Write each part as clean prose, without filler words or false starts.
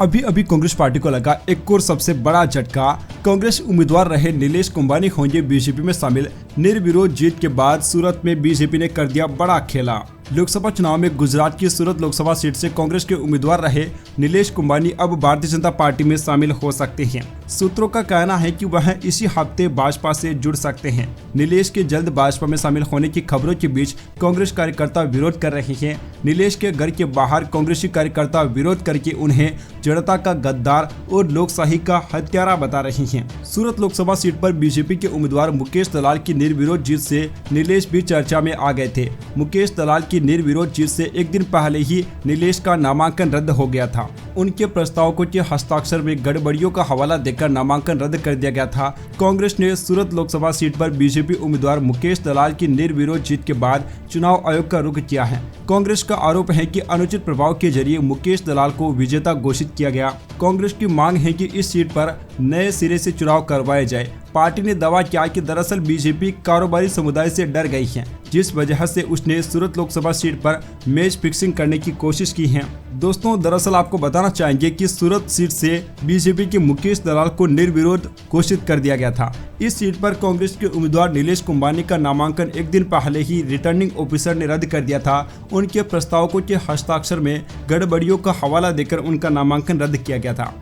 अभी अभी कांग्रेस पार्टी को लगा एक और सबसे बड़ा झटका। कांग्रेस उम्मीदवार रहे नीलेश कुंभानी होंगे बीजेपी में शामिल। निर्विरोध जीत के बाद सूरत में बीजेपी ने कर दिया बड़ा खेला। लोकसभा चुनाव में गुजरात की सूरत लोकसभा सीट से कांग्रेस के उम्मीदवार रहे नीलेश कुंभानी अब भारतीय जनता पार्टी में शामिल हो सकते हैं। सूत्रों का कहना है कि वह इसी हफ्ते भाजपा से जुड़ सकते हैं। नीलेश के जल्द भाजपा में शामिल होने की खबरों के बीच कांग्रेस कार्यकर्ता विरोध कर रहे हैं। नीलेश के घर के बाहर कांग्रेसी कार्यकर्ता विरोध करके उन्हें जनता का गद्दार और लोकशाही का हत्यारा बता रहे हैं। सूरत लोकसभा सीट पर बीजेपी के उम्मीदवार मुकेश दलाल की निर्विरोध जीत से नीलेश भी चर्चा में आ गए थे। मुकेश दलाल की निर्विरोध जीत से एक दिन पहले ही नीलेश का नामांकन रद्द हो गया था। उनके प्रस्तावकों के हस्ताक्षर में गड़बड़ियों का हवाला देकर नामांकन रद्द कर दिया गया था। कांग्रेस ने सूरत लोकसभा सीट पर बीजेपी उम्मीदवार मुकेश दलाल की निर्विरोध जीत के बाद चुनाव आयोग का रुख किया है। कांग्रेस का आरोप है कि अनुचित प्रभाव के जरिए मुकेश दलाल को विजेता घोषित किया गया। कांग्रेस की मांग है कि इस सीट पर नए सिरे से चुनाव करवाया जाए। पार्टी ने दावा किया कि दरअसल बीजेपी कारोबारी समुदाय से डर गई है, जिस वजह से उसने सूरत लोकसभा सीट पर मैच फिक्सिंग करने की कोशिश की है। दोस्तों, दरअसल आपको बताना चाहेंगे कि सूरत सीट से बीजेपी के मुकेश दलाल को निर्विरोध घोषित कर दिया गया था। इस सीट पर कांग्रेस के उम्मीदवार नीलेश कुंभानी का नामांकन एक दिन पहले ही रिटर्निंग ऑफिसर ने रद्द कर दिया था। उनके प्रस्तावकों के हस्ताक्षर में गड़बड़ियों का हवाला देकर उनका नामांकन रद्द किया गया था।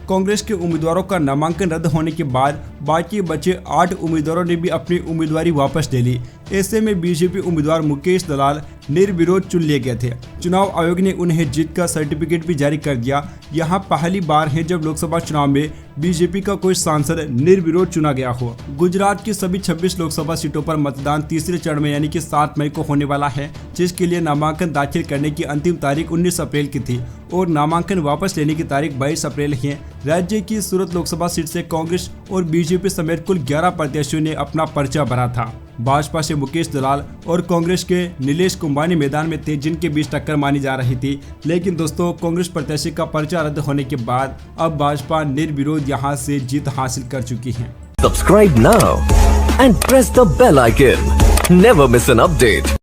कांग्रेस के उम्मीदवारों का नामांकन रद्द होने के बाद बाकी बचे 8 उम्मीदवारों ने भी अपनी उम्मीदवारी वापस ले ली। ऐसे में बीजेपी उम्मीदवार मुकेश दलाल निर्विरोध चुन लिए गए थे। चुनाव आयोग ने उन्हें जीत का सर्टिफिकेट भी जारी कर दिया। यहां पहली बार है जब लोकसभा चुनाव में बीजेपी का कोई सांसद निर्विरोध चुना गया हो। गुजरात की सभी 26 लोकसभा सीटों पर मतदान तीसरे चरण में यानी कि 7 मई को होने वाला है, जिसके लिए नामांकन दाखिल करने की अंतिम तारीख 19 अप्रैल की थी और नामांकन वापस लेने की तारीख 22 अप्रैल है। राज्य की सूरत लोकसभा सीट से कांग्रेस और बीजेपी समेत कुल 11 प्रत्याशियों ने अपना पर्चा भरा था। भाजपा से मुकेश दलाल और कांग्रेस के नीलेश कुंभानी मैदान में थे, जिनके बीच टक्कर मानी जा रही थी। लेकिन दोस्तों, कांग्रेस प्रत्याशी का पर्चा रद्द होने के बाद अब भाजपा निर्विरोध यहां से जीत हासिल कर चुकी है। Subscribe now and press the bell icon. Never miss an update.